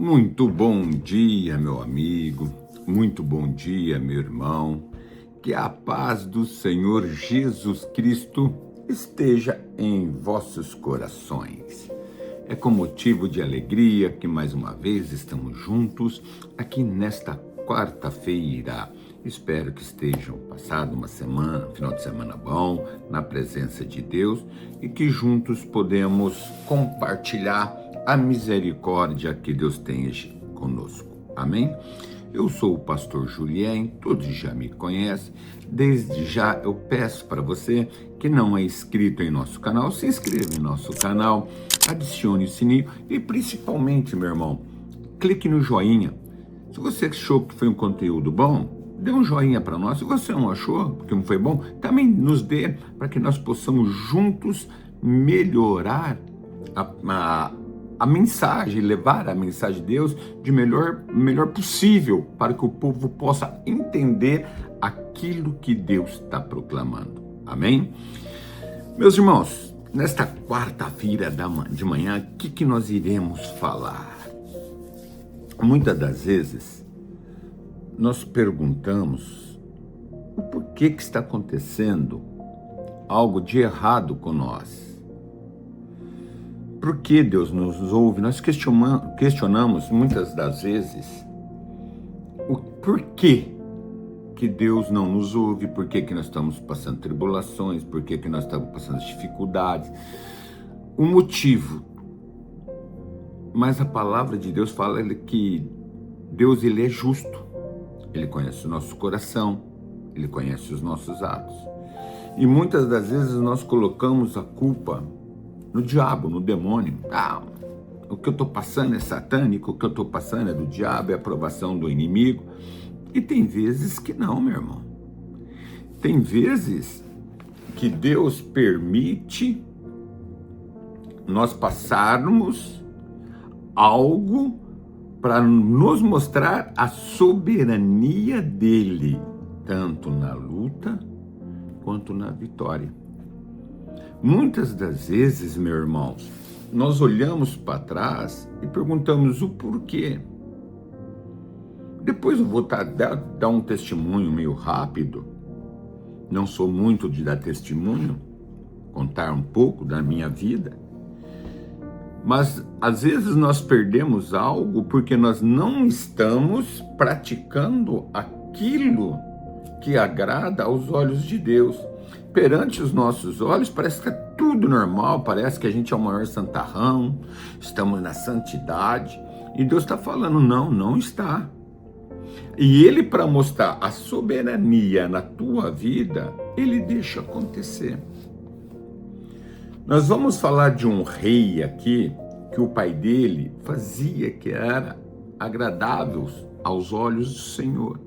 Muito bom dia, meu amigo. Muito bom dia, meu irmão. Que a paz do Senhor Jesus Cristo esteja em vossos corações. É com motivo de alegria que mais uma vez estamos juntos aqui nesta quarta-feira. Espero que estejam passado uma semana, um final de semana bom, na presença de Deus e que juntos podemos compartilhar a misericórdia que Deus tem conosco. Amém? Eu sou o pastor Julien, todos já me conhecem. Desde já eu peço para você que não é inscrito em nosso canal, se inscreva em nosso canal, adicione o sininho e principalmente, meu irmão, clique no joinha. Se você achou que foi um conteúdo bom, dê um joinha para nós. Se você não achou, porque não foi bom, também nos dê para que nós possamos juntos melhorar a mensagem, levar a mensagem de Deus de melhor possível, para que o povo possa entender aquilo que Deus está proclamando. Amém? Meus irmãos, nesta quarta-feira de manhã, o que nós iremos falar? Muitas das vezes, nós perguntamos o porquê que está acontecendo algo de errado com nós. Por que Deus nos ouve? Nós questionamos muitas das vezes o porquê que Deus não nos ouve, por que nós estamos passando tribulações, por que nós estamos passando dificuldades, o motivo. Mas a palavra de Deus fala que Deus ele é justo, ele conhece o nosso coração, ele conhece os nossos atos. E muitas das vezes nós colocamos a culpa no diabo, no demônio. O que eu estou passando é satânico, o que eu estou passando é do diabo, é a aprovação do inimigo. E tem vezes que não, meu irmão. Tem vezes que Deus permite nós passarmos algo para nos mostrar a soberania dele, tanto na luta quanto na vitória. Muitas das vezes, meus irmãos, nós olhamos para trás e perguntamos o porquê. Depois eu vou dar um testemunho meio rápido. Não sou muito de dar testemunho, contar um pouco da minha vida. Mas às vezes nós perdemos algo porque nós não estamos praticando aquilo que agrada aos olhos de Deus. Perante os nossos olhos parece que é tudo normal, parece que a gente é o maior santarrão, estamos na santidade, e Deus está falando, não está. E Ele, para mostrar a soberania na tua vida, Ele deixa acontecer. Nós vamos falar de um rei aqui, que o pai dele fazia que era agradável aos olhos do Senhor.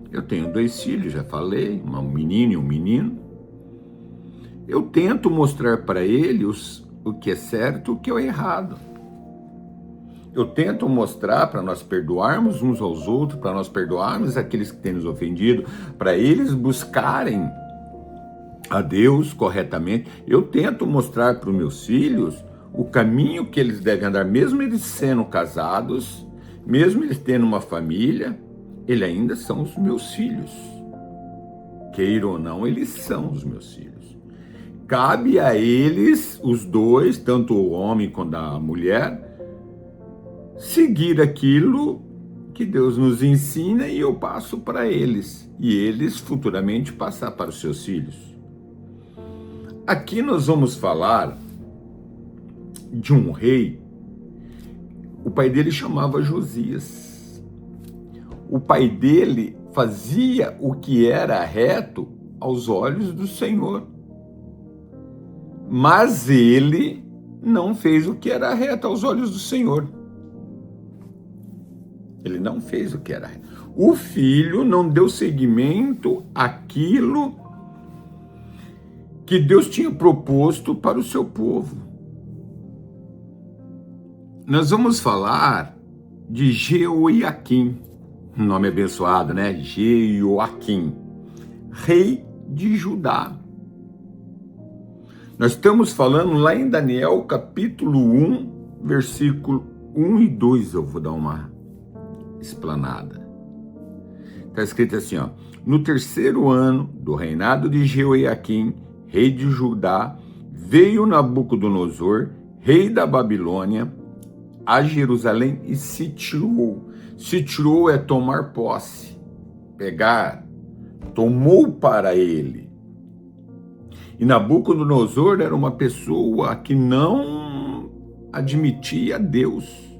Eu tenho 2 filhos, já falei, uma menina e um menino. Eu tento mostrar para eles o que é certo e o que é errado. Eu tento mostrar para nós perdoarmos uns aos outros, para nós perdoarmos aqueles que têm nos ofendido, para eles buscarem a Deus corretamente. Eu tento mostrar para os meus filhos o caminho que eles devem andar, mesmo eles sendo casados, mesmo eles tendo uma família, eles ainda são os meus filhos. Queira ou não, eles são os meus filhos. Cabe a eles, os dois, tanto o homem quanto a mulher, seguir aquilo que Deus nos ensina e eu passo para eles. E eles futuramente passar para os seus filhos. Aqui nós vamos falar de um rei. O pai dele chamava Josias. O pai dele fazia o que era reto aos olhos do Senhor. Mas ele não fez o que era reto aos olhos do Senhor. Ele não fez o que era reto. O filho não deu seguimento àquilo que Deus tinha proposto para o seu povo. Nós vamos falar de Jeoaquim, nome abençoado, né? Jeoaquim, rei de Judá. Nós estamos falando lá em Daniel, capítulo 1, versículo 1 e 2 eu vou dar uma explanada. Está escrito assim, ó: no terceiro ano do reinado de Jeoiaquim, rei de Judá, veio Nabucodonosor, rei da Babilônia, a Jerusalém e sitiou. Sitiou é tomar posse, pegar, tomou para ele. E Nabucodonosor era uma pessoa que não admitia Deus.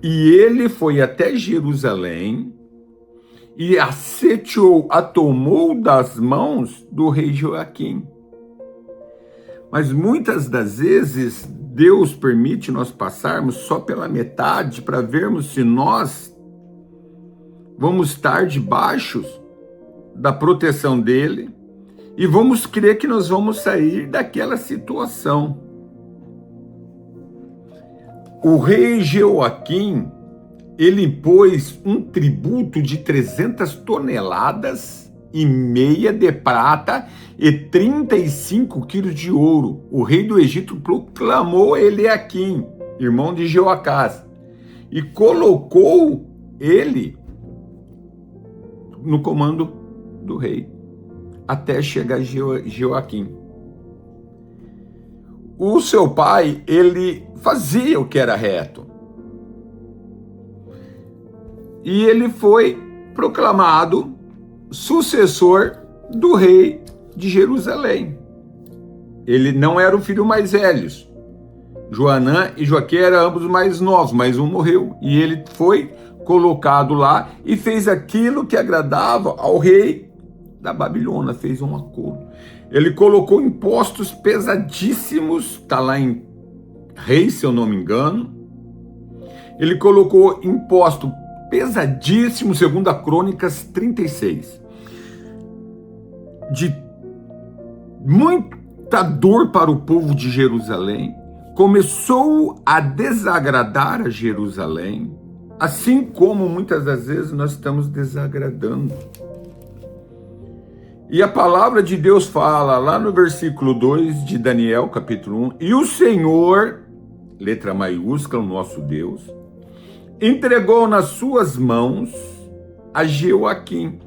E ele foi até Jerusalém e a sitiou, a tomou das mãos do rei Joaquim. Mas muitas das vezes Deus permite nós passarmos só pela metade para vermos se nós vamos estar debaixo da proteção dele e vamos crer que nós vamos sair daquela situação. O rei Joaquim, ele impôs um tributo de 300 toneladas e meia de prata e 35 quilos de ouro. O rei do Egito proclamou Eliaquim, irmão de Jeoacás, e colocou ele no comando do rei, até chegar Joaquim. O seu pai, ele fazia o que era reto. E ele foi proclamado sucessor do rei de Jerusalém. Ele não era o filho mais velho. Joanã e Joaquim eram ambos mais novos, mas um morreu. E ele foi colocado lá e fez aquilo que agradava ao rei da Babilônia, fez um acordo. Ele colocou impostos pesadíssimos, está lá em Reis, se eu não me engano. Ele colocou imposto pesadíssimo, segundo a Crônicas 36. De muita dor para o povo de Jerusalém, começou a desagradar a Jerusalém, assim como muitas das vezes nós estamos desagradando. E a palavra de Deus fala lá no versículo 2 de Daniel, capítulo 1, e o Senhor, letra maiúscula, o nosso Deus, entregou nas suas mãos a Joaquim,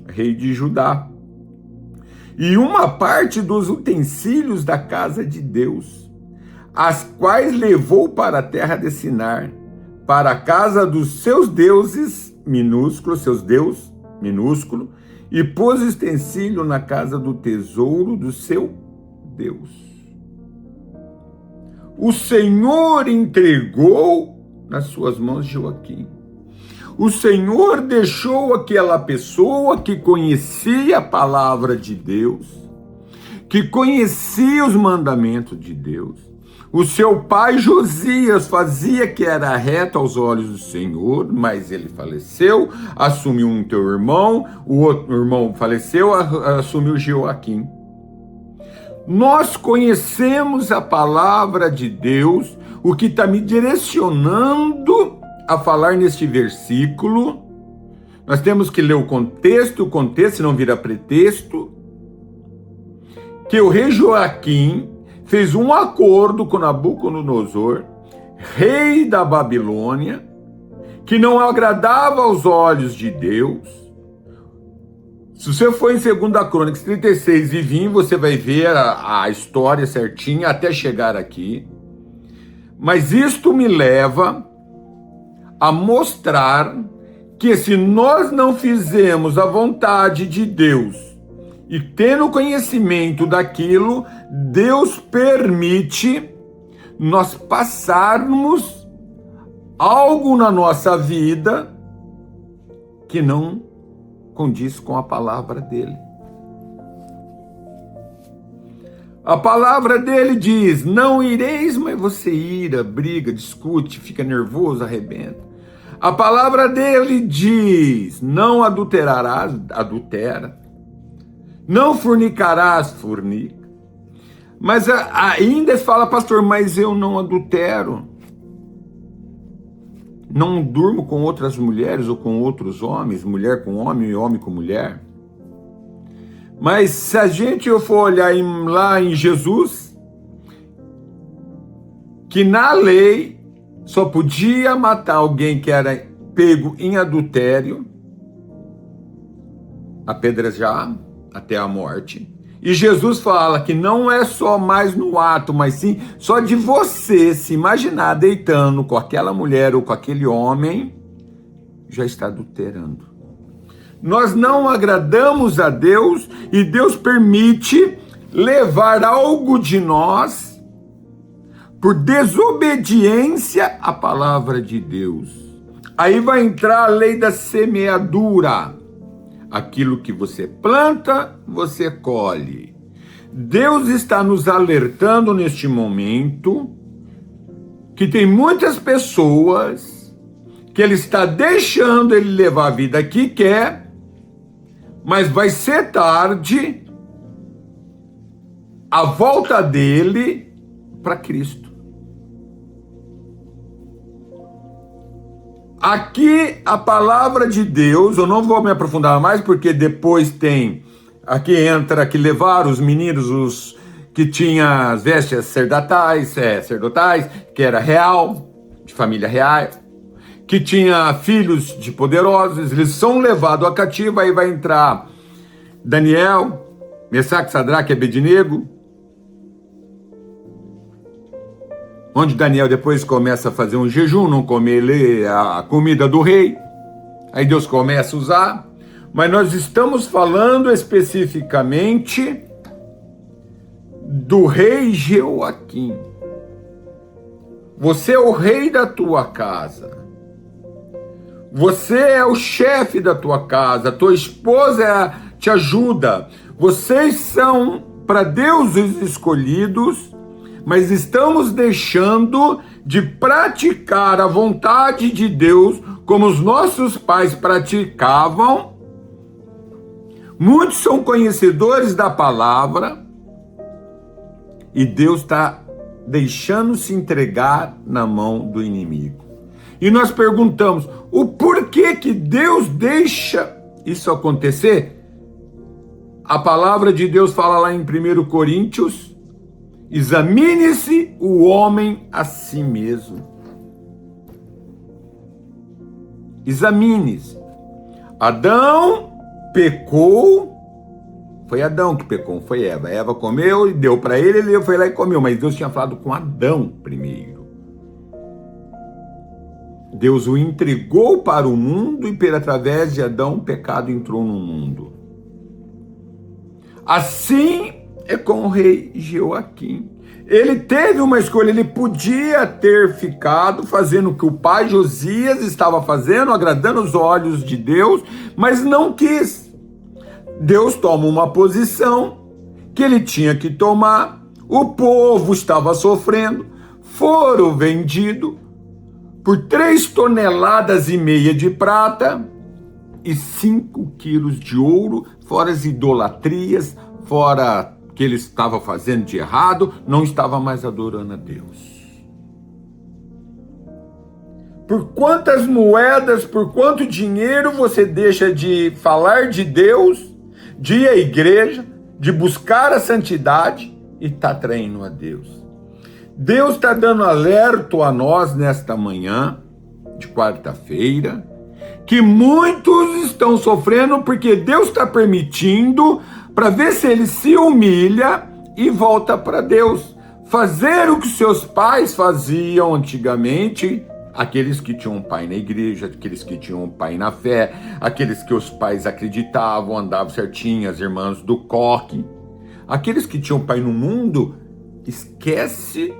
rei de Judá, e uma parte dos utensílios da casa de Deus, as quais levou para a terra de Sinar, para a casa dos seus deuses minúsculos, seus deus minúsculo, e pôs o utensílio na casa do tesouro do seu Deus. O Senhor entregou nas suas mãos Joaquim. O Senhor deixou aquela pessoa que conhecia a palavra de Deus, que conhecia os mandamentos de Deus. O seu pai Josias fazia que era reto aos olhos do Senhor, mas ele faleceu, assumiu um teu irmão, o outro irmão faleceu, assumiu Joaquim. Nós conhecemos a palavra de Deus, o que está me direcionando a falar neste versículo. Nós temos que ler o contexto, senão vira pretexto, que o rei Joaquim fez um acordo com Nabucodonosor, rei da Babilônia, que não agradava aos olhos de Deus. Se você for em 2 Crônicas 36 e vir, você vai ver a história certinha até chegar aqui. Mas isto me leva a mostrar que se nós não fizermos a vontade de Deus e tendo conhecimento daquilo, Deus permite nós passarmos algo na nossa vida que não condiz com a palavra dele. A palavra dele diz: não ireis, mas você ira, briga, discute, fica nervoso, arrebenta. A palavra dele diz: não adulterarás, adultera. Não fornicarás, fornica. Mas ainda fala, pastor, mas eu não adultero. Não durmo com outras mulheres ou com outros homens, mulher com homem e homem com mulher. Mas se a gente for olhar lá em Jesus, que na lei só podia matar alguém que era pego em adultério, apedrejar até a morte. E Jesus fala que não é só mais no ato, mas sim só de você se imaginar deitando com aquela mulher ou com aquele homem, já está adulterando. Nós não agradamos a Deus e Deus permite levar algo de nós por desobediência à palavra de Deus. Aí vai entrar a lei da semeadura. Aquilo que você planta, você colhe. Deus está nos alertando neste momento que tem muitas pessoas que Ele está deixando ele levar a vida que quer, mas vai ser tarde a volta dele para Cristo. Aqui a palavra de Deus, eu não vou me aprofundar mais, porque depois tem, aqui entra que levaram os meninos, os que tinham as vestes sacerdotais, que era real, de família real, que tinha filhos de poderosos, eles são levados a cativo, aí vai entrar Daniel, Mesaque, Sadraque e Abednego, onde Daniel depois começa a fazer um jejum, não comer a comida do rei. Aí Deus começa a usar. Mas nós estamos falando especificamente do rei Jeoaquim. Você é o rei da tua casa. Você é o chefe da tua casa. Tua esposa te ajuda. Vocês são, para Deus, os escolhidos, mas estamos deixando de praticar a vontade de Deus como os nossos pais praticavam. Muitos são conhecedores da palavra e Deus está deixando se entregar na mão do inimigo. E nós perguntamos, o porquê que Deus deixa isso acontecer? A palavra de Deus fala lá em 1 Coríntios, examine-se o homem a si mesmo. Examine-se. Adão pecou, foi Adão que pecou, foi Eva. Eva comeu e deu para ele, ele foi lá e comeu, mas Deus tinha falado com Adão primeiro. Deus o entregou para o mundo e através de Adão o pecado entrou no mundo. Assim é com o rei Jeoaquim. Ele teve uma escolha, ele podia ter ficado fazendo o que o pai Josias estava fazendo, agradando os olhos de Deus, mas não quis. Deus toma uma posição que ele tinha que tomar, o povo estava sofrendo, foram vendidos por 3,5 toneladas de prata e 5 quilos de ouro, fora as idolatrias, fora que ele estava fazendo de errado, não estava mais adorando a Deus. Por quantas moedas, por quanto dinheiro você deixa de falar de Deus, de ir à igreja, de buscar a santidade e está traindo a Deus? Deus está dando alerta a nós nesta manhã de quarta-feira, que muitos estão sofrendo porque Deus está permitindo, para ver se ele se humilha e volta para Deus. Fazer o que seus pais faziam antigamente, aqueles que tinham um pai na igreja, aqueles que tinham um pai na fé, aqueles que os pais acreditavam, andavam certinho, as irmãs do coque. Aqueles que tinham um pai no mundo, esquece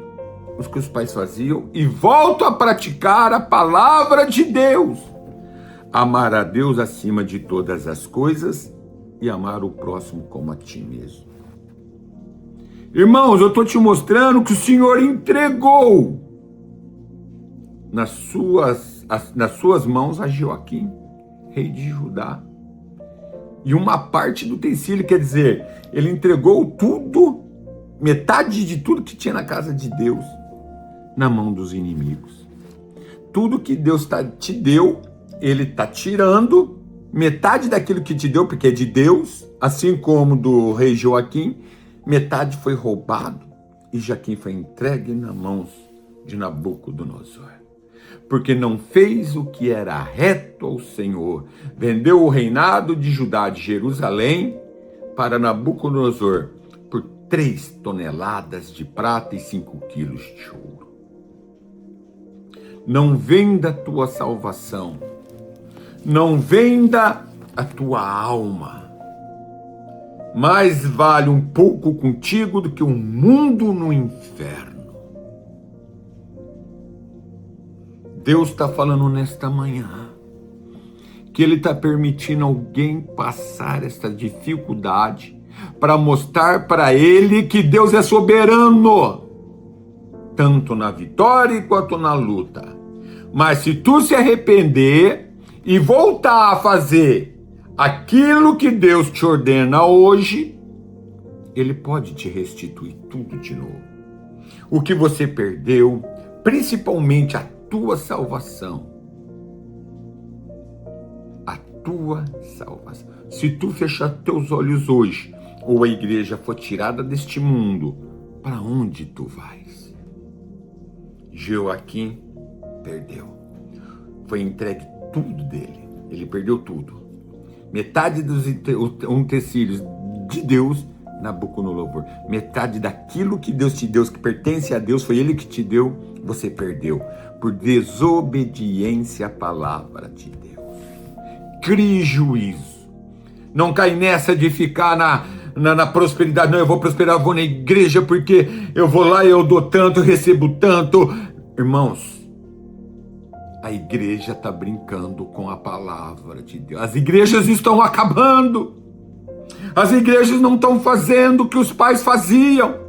os que os pais faziam e volta a praticar a palavra de Deus. Amar a Deus acima de todas as coisas e amar o próximo como a ti mesmo. Irmãos, eu estou te mostrando que o Senhor entregou nas suas mãos a Jeoaquim, rei de Judá. E uma parte do utensílio, quer dizer, ele entregou tudo, metade de tudo que tinha na casa de Deus, na mão dos inimigos. Tudo que Deus te deu, ele está tirando metade daquilo que te deu, porque é de Deus, assim como do rei Jeoaquim, metade foi roubado e Joaquim foi entregue nas mãos de Nabucodonosor, porque não fez o que era reto ao Senhor, vendeu o reinado de Judá, de Jerusalém, para Nabucodonosor, por 3 toneladas de prata e 5 quilos de ouro. Não venda a tua salvação, não venda a tua alma. Mais vale um pouco contigo do que um mundo no inferno. Deus está falando nesta manhã que Ele está permitindo alguém passar essa dificuldade para mostrar para ele que Deus é soberano, tanto na vitória quanto na luta. Mas se tu se arrepender e voltar a fazer aquilo que Deus te ordena hoje, Ele pode te restituir tudo de novo. O que você perdeu, principalmente a tua salvação. A tua salvação. Se tu fechar teus olhos hoje, ou a igreja for tirada deste mundo, para onde tu vais? Joaquim perdeu. Foi entregue tudo dele. Ele perdeu tudo. Metade dos utensílios de Deus, Nabucodonosor. Metade daquilo que Deus te deu, que pertence a Deus, foi Ele que te deu, você perdeu. Por desobediência à palavra de Deus. Crie juízo. Não cai nessa de ficar na prosperidade. Não, eu vou prosperar, eu vou na igreja porque eu vou lá e eu dou tanto, eu recebo tanto. Irmãos, a igreja está brincando com a palavra de Deus. As igrejas estão acabando. As igrejas não estão fazendo o que os pais faziam.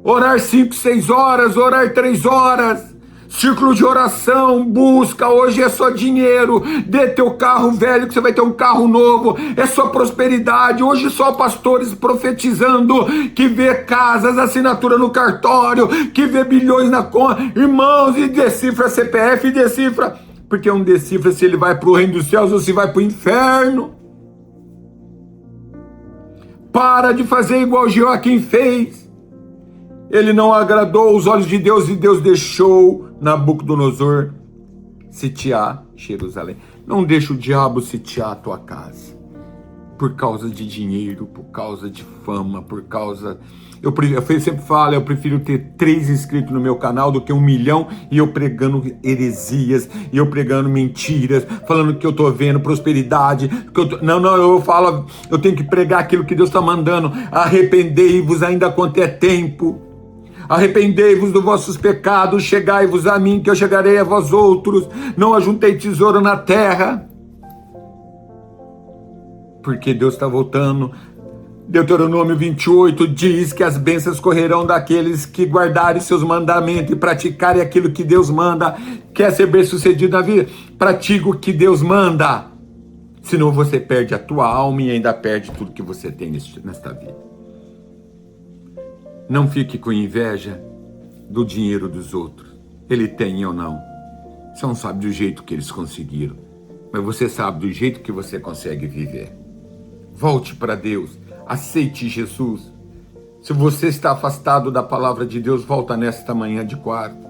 Orar 5, 6 horas, orar 3 horas. Círculo de oração, busca, hoje é só dinheiro, dê teu carro velho que você vai ter um carro novo, é só prosperidade, hoje só pastores profetizando, que vê casas, assinatura no cartório, que vê bilhões na conta, irmãos, e decifra CPF, e decifra, porque um decifra se ele vai para o reino dos céus ou se vai para o inferno. Para de fazer igual Joaquim fez. Ele não agradou os olhos de Deus e Deus deixou Nabucodonosor sitiar Jerusalém. Não deixa o diabo sitiar a tua casa. Por causa de dinheiro, por causa de fama, por causa... Eu sempre falo, eu prefiro ter 3 inscritos no meu canal do que 1 milhão e eu pregando heresias, e eu pregando mentiras, falando que eu tô vendo prosperidade. Eu falo, eu tenho que pregar aquilo que Deus está mandando. Arrependei-vos ainda quanto é tempo. Arrependei-vos dos vossos pecados, chegai-vos a mim, que eu chegarei a vós outros. Não ajuntei tesouro na terra. Porque Deus está voltando. Deuteronômio 28 diz que as bênçãos correrão daqueles que guardarem seus mandamentos e praticarem aquilo que Deus manda. Quer ser bem-sucedido na vida? Pratique o que Deus manda. Senão você perde a tua alma e ainda perde tudo que você tem nesta vida. Não fique com inveja do dinheiro dos outros. Ele tem ou não. Você não sabe do jeito que eles conseguiram. Mas você sabe do jeito que você consegue viver. Volte para Deus. Aceite Jesus. Se você está afastado da palavra de Deus, volta nesta manhã de quarta.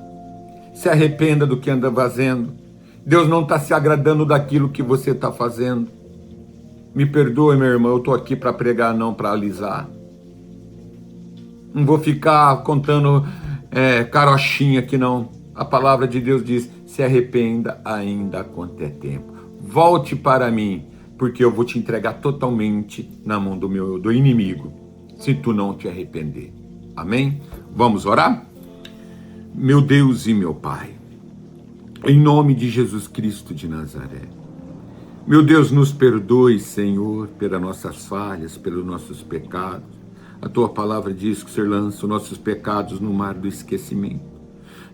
Se arrependa do que anda fazendo. Deus não está se agradando daquilo que você está fazendo. Me perdoe, meu irmão, eu estou aqui para pregar, não para alisar. Não vou ficar contando carochinha aqui, não. A palavra de Deus diz, se arrependa ainda quanto é tempo. Volte para mim, porque eu vou te entregar totalmente na mão do inimigo, se tu não te arrepender. Amém? Vamos orar? Meu Deus e meu Pai, em nome de Jesus Cristo de Nazaré, meu Deus, nos perdoe, Senhor, pelas nossas falhas, pelos nossos pecados. A tua palavra diz que o Senhor lança os nossos pecados no mar do esquecimento.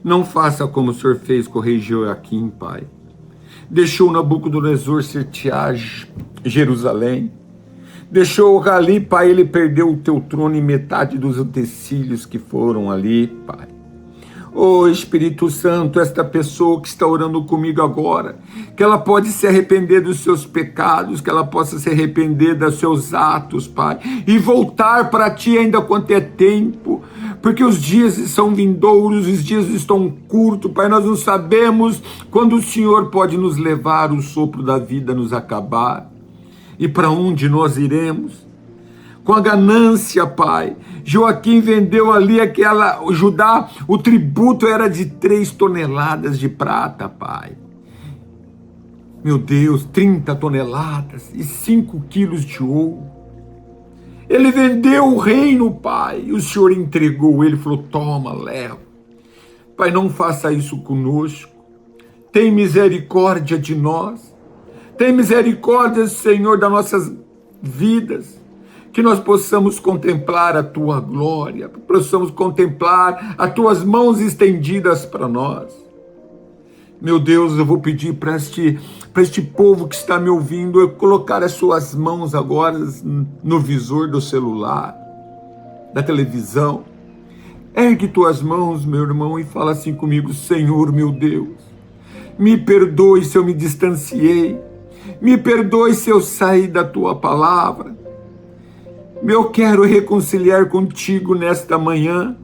Não faça como o Senhor fez com o rei Joaquim, Pai. Deixou Nabucodonosor sitiar Jerusalém. Deixou ali, Pai, ele perdeu o teu trono e metade dos utensílios que foram ali, Pai. Oh, Espírito Santo, esta pessoa que está orando comigo agora, que ela pode se arrepender dos seus pecados, que ela possa se arrepender dos seus atos, Pai, e voltar para Ti ainda quanto é tempo, porque os dias são vindouros, os dias estão curtos, Pai, nós não sabemos quando o Senhor pode nos levar, o sopro da vida nos acabar, e para onde nós iremos. Com a ganância, Pai, Joaquim vendeu ali o Judá, o tributo era de 3 toneladas de prata, Pai. Meu Deus, 30 toneladas e 5 quilos de ouro. Ele vendeu o reino, Pai, e o Senhor entregou, ele falou, toma, leva. Pai, não faça isso conosco. Tem misericórdia de nós. Tem misericórdia, Senhor, das nossas vidas. Que nós possamos contemplar a Tua glória, possamos contemplar as Tuas mãos estendidas para nós. Meu Deus, eu vou pedir para este povo que está me ouvindo, eu colocar as suas mãos agora no visor do celular, da televisão. Ergue tuas mãos, meu irmão, e fala assim comigo, Senhor, meu Deus, me perdoe se eu me distanciei, me perdoe se eu saí da Tua palavra. Eu quero reconciliar contigo nesta manhã.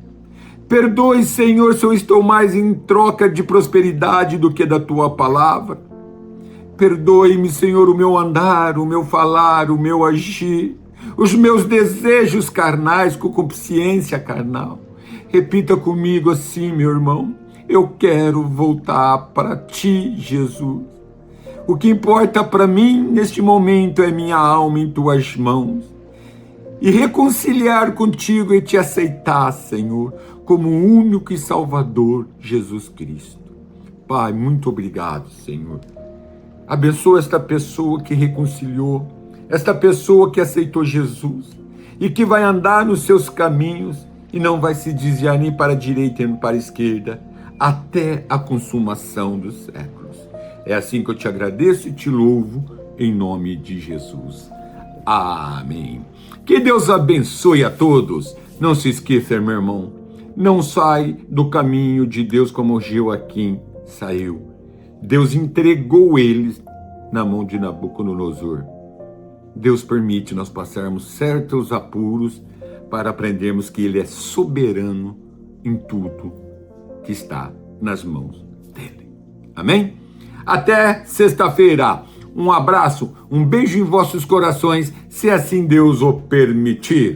Perdoe, Senhor, se eu estou mais em troca de prosperidade do que da Tua palavra. Perdoe-me, Senhor, o meu andar, o meu falar, o meu agir, os meus desejos carnais, com consciência carnal. Repita comigo assim, meu irmão, eu quero voltar para Ti, Jesus. O que importa para mim neste momento é minha alma em Tuas mãos. E reconciliar contigo e Te aceitar, Senhor, como o único e Salvador, Jesus Cristo. Pai, muito obrigado, Senhor. Abençoa esta pessoa que reconciliou, esta pessoa que aceitou Jesus e que vai andar nos seus caminhos e não vai se desviar nem para a direita nem para a esquerda, até a consumação dos séculos. É assim que eu te agradeço e te louvo, em nome de Jesus. Amém. Que Deus abençoe a todos. Não se esqueça, meu irmão, não sai do caminho de Deus como Joaquim saiu. Deus entregou eles na mão de Nabucodonosor. Deus permite nós passarmos certos apuros para aprendermos que Ele é soberano em tudo que está nas mãos dEle. Amém? Até sexta-feira. Um abraço, um beijo em vossos corações, se assim Deus o permitir.